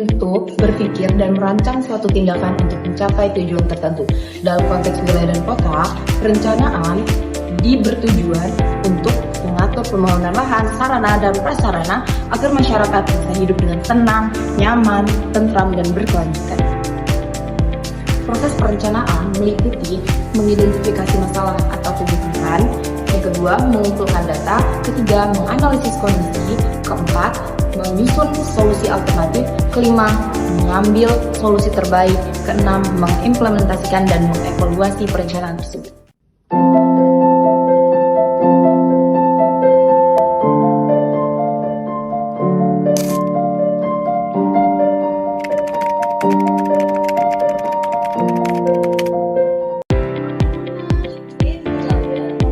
untuk berpikir dan merancang suatu tindakan untuk mencapai tujuan tertentu. Dalam konteks wilayah dan kota, perencanaan bertujuan untuk mengatur pembangunan lahan, sarana, dan prasarana agar masyarakat bisa hidup dengan tenang, nyaman, tentram, dan berkelanjutan. Proses perencanaan meliputi mengidentifikasi masalah atau kebutuhan, yang kedua, mengumpulkan data, ketiga, menganalisis kondisi, keempat, menyusun solusi alternatif, kelima, mengambil solusi terbaik, keenam, mengimplementasikan dan mengevaluasi perencanaan tersebut.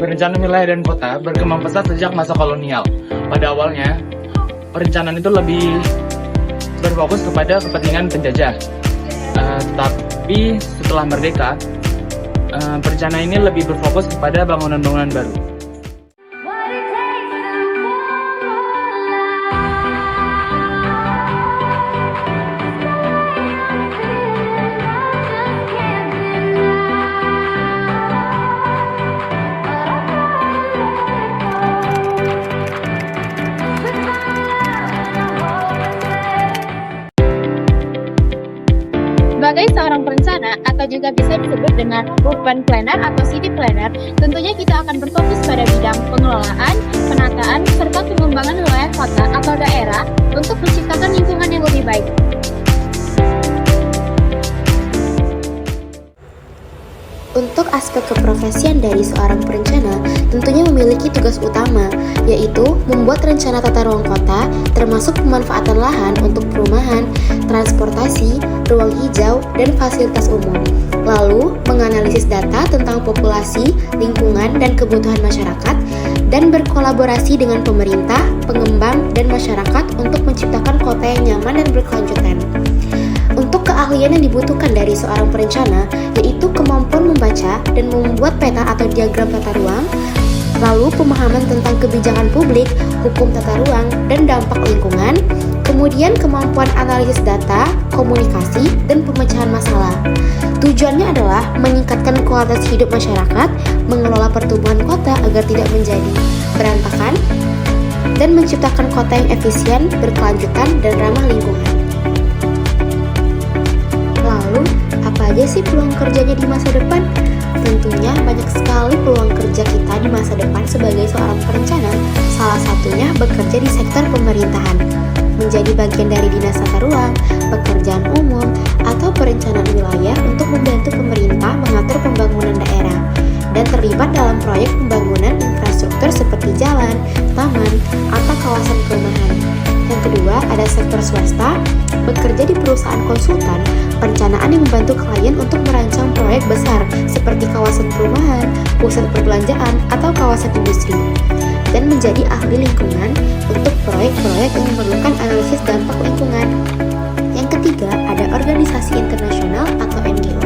Perencanaan wilayah dan kota berkembang pesat sejak masa kolonial. Pada awalnya, perencanaan itu lebih berfokus kepada kepentingan penjajah. Tetapi setelah merdeka, perencanaan ini lebih berfokus kepada bangunan-bangunan baru. Sebagai seorang perencana atau juga bisa disebut dengan urban planner atau city planner, tentunya kita akan berfokus pada bidang pengelolaan, penataan, serta pengembangan wilayah kota atau daerah untuk menciptakan lingkungan yang lebih baik. Untuk aspek keprofesian dari seorang perencana tentunya memiliki tugas utama, yaitu membuat rencana tata ruang kota termasuk pemanfaatan lahan untuk perumahan, transportasi, ruang hijau, dan fasilitas umum. Lalu, menganalisis data tentang populasi, lingkungan, dan kebutuhan masyarakat, dan berkolaborasi dengan pemerintah, pengembang, dan masyarakat untuk menciptakan kota yang nyaman dan berkelanjutan. Untuk keahlian yang dibutuhkan dari seorang perencana, yaitu kemampuan membaca dan membuat peta atau diagram tata ruang, lalu pemahaman tentang kebijakan publik, hukum tata ruang, dan dampak lingkungan, kemudian kemampuan analisis data, komunikasi, dan pemecahan masalah. Tujuannya adalah meningkatkan kualitas hidup masyarakat, mengelola pertumbuhan kota agar tidak menjadi berantakan, dan menciptakan kota yang efisien, berkelanjutan, dan ramah lingkungan. Lalu, apa aja sih peluang kerjanya di masa depan? Tentunya banyak sekali peluang kerja kita di masa depan sebagai seorang perencana. Salah satunya bekerja di sektor pemerintahan, menjadi bagian dari dinas tata ruang, pekerjaan umum, atau perencanaan wilayah untuk membantu pemerintah mengatur pembangunan daerah, dan terlibat dalam proyek pembangunan infrastruktur seperti jalan, taman, atau kawasan perumahan. Yang kedua, ada sektor swasta, bekerja di perusahaan konsultan, perencanaan yang membantu klien untuk merancang proyek besar seperti kawasan perumahan, pusat perbelanjaan, atau kawasan industri, dan menjadi ahli lingkungan untuk proyek-proyek yang memerlukan analisis dampak lingkungan. Yang ketiga, ada organisasi internasional atau NGO.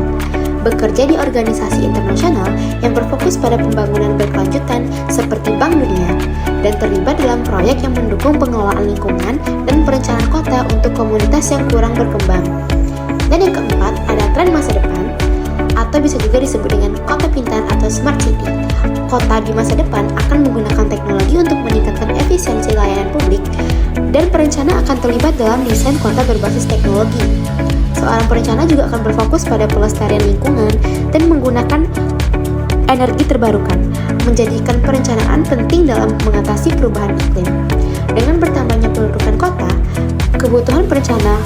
Bekerja di organisasi internasional yang berfokus pada pembangunan berkelanjutan seperti Bank Dunia, dan terlibat dalam proyek yang mendukung pengelolaan lingkungan dan perencanaan kota untuk komunitas yang kurang berkembang. Dan yang keempat, ada tren masa depan, atau bisa juga disebut dengan kota pintar atau smart city. Kota di masa depan akan menggunakan teknologi untuk meningkatkan efisiensi layanan publik, dan perencana akan terlibat dalam desain kota berbasis teknologi. Seorang perencana juga akan berfokus pada pelestarian lingkungan dan menggunakan energi terbarukan, menjadikan perencanaan penting dalam mengatasi perubahan iklim. Dengan bertambahnya pendudukan kota, kebutuhan perencana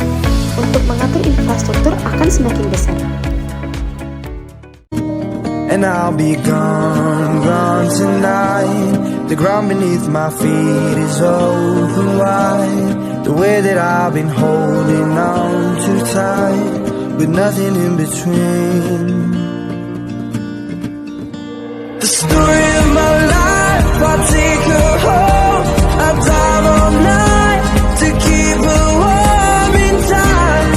untuk mengatur infrastruktur akan semakin besar. And I'll be gone, gone tonight. The ground beneath my feet is open wide. The way that I've been holding on too tight, with nothing in between. The story of my life, I'll take her home. I'll dive all night to keep her warm in time.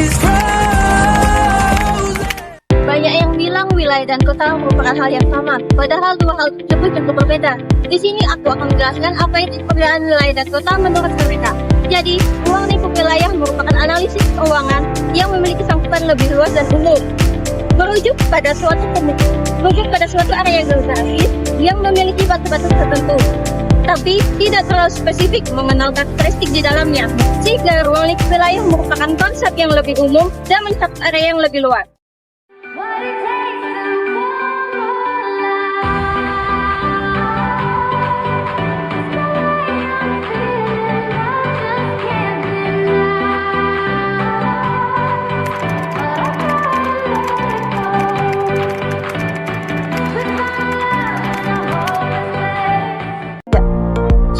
It's frozen. Banyak yang bilang wilayah dan kota merupakan hal yang sama, padahal dua hal tersebut cukup berbeda. Di sini aku akan menjelaskan apa itu perbedaan wilayah dan kota menurut mereka. Jadi, ruang lingkup wilayah merupakan analisis keuangan yang memiliki cakupan lebih luas dan umum, merujuk pada suatu area geografis yang memiliki batas-batas tertentu, tapi tidak terlalu spesifik mengenal karakteristik di dalamnya, sehingga ruang lingkup wilayah merupakan konsep yang lebih umum dan mencakup area yang lebih luas.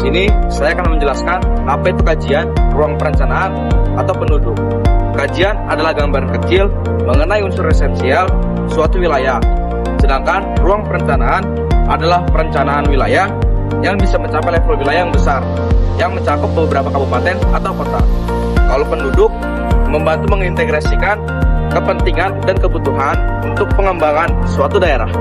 Sini saya akan menjelaskan apa itu kajian, ruang perencanaan, atau penduduk. Kajian adalah gambaran kecil mengenai unsur esensial suatu wilayah. Sedangkan ruang perencanaan adalah perencanaan wilayah yang bisa mencapai level wilayah yang besar, yang mencakup beberapa kabupaten atau kota. Kalau penduduk, membantu mengintegrasikan kepentingan dan kebutuhan untuk pengembangan suatu daerah.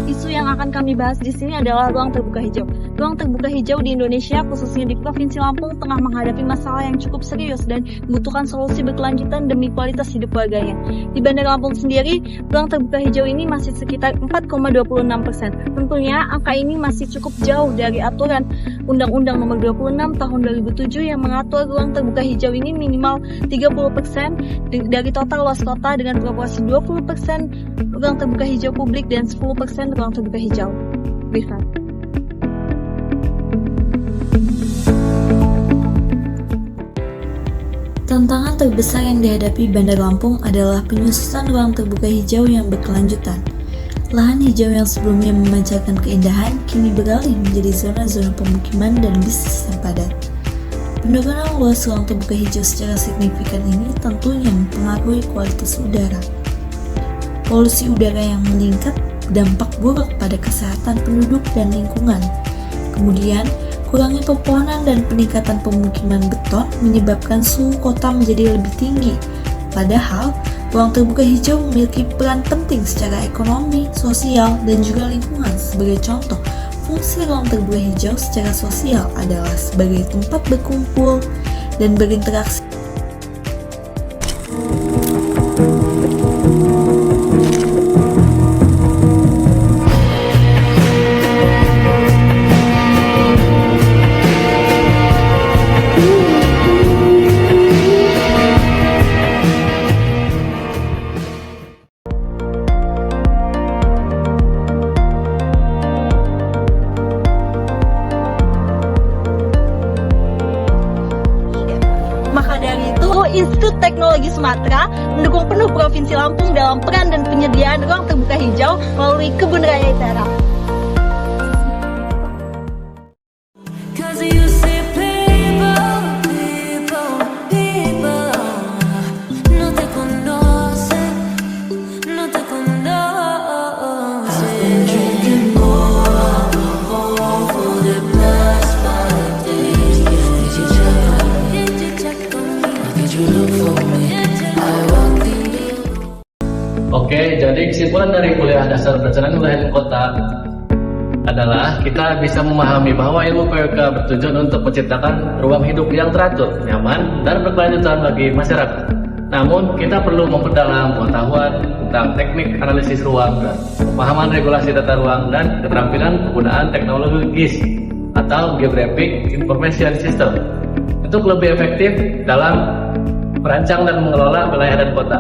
Isu yang akan kami bahas di sini adalah ruang terbuka hijau. Ruang terbuka hijau di Indonesia, khususnya di Provinsi Lampung, tengah menghadapi masalah yang cukup serius dan membutuhkan solusi berkelanjutan demi kualitas hidup warganya. Di Bandar Lampung sendiri, ruang terbuka hijau ini masih sekitar 4,26%. Tentunya angka ini masih cukup jauh dari aturan Undang-Undang Nomor 26 Tahun 2007 yang mengatur ruang terbuka hijau ini minimal 30% dari total luas kota dengan proporsi 20% ruang terbuka hijau publik dan 10% ruang terbuka hijau privat. Tantangan terbesar yang dihadapi Bandar Lampung adalah penyusunan ruang terbuka hijau yang berkelanjutan. Lahan hijau yang sebelumnya memancarkan keindahan kini beralih menjadi zona-zona pemukiman dan bisnis yang padat. Penurunan luas ruang terbuka hijau secara signifikan ini tentunya mempengaruhi kualitas udara. Polusi udara yang meningkat berdampak buruk pada kesehatan penduduk dan lingkungan. Kemudian, kurangnya pepohonan dan peningkatan pemukiman beton menyebabkan suhu kota menjadi lebih tinggi. Padahal, ruang terbuka hijau memiliki peran penting secara ekonomi, sosial, dan juga lingkungan. Sebagai contoh, fungsi ruang terbuka hijau secara sosial adalah sebagai tempat berkumpul dan berinteraksi. Maka dari itu, Institut Teknologi Sumatera mendukung penuh Provinsi Lampung dalam peran dan penyediaan ruang terbuka hijau melalui Kebun Raya ITERA. Oke, jadi kesimpulan dari kuliah dasar perencanaan wilayah dan kota adalah kita bisa memahami bahwa ilmu PWK bertujuan untuk menciptakan ruang hidup yang teratur, nyaman, dan berkelanjutan bagi masyarakat. Namun, kita perlu memperdalam pengetahuan tentang teknik analisis ruang dan pemahaman regulasi tata ruang dan keterampilan penggunaan teknologis atau Geographic Information System untuk lebih efektif dalam merancang dan mengelola wilayah dan kota.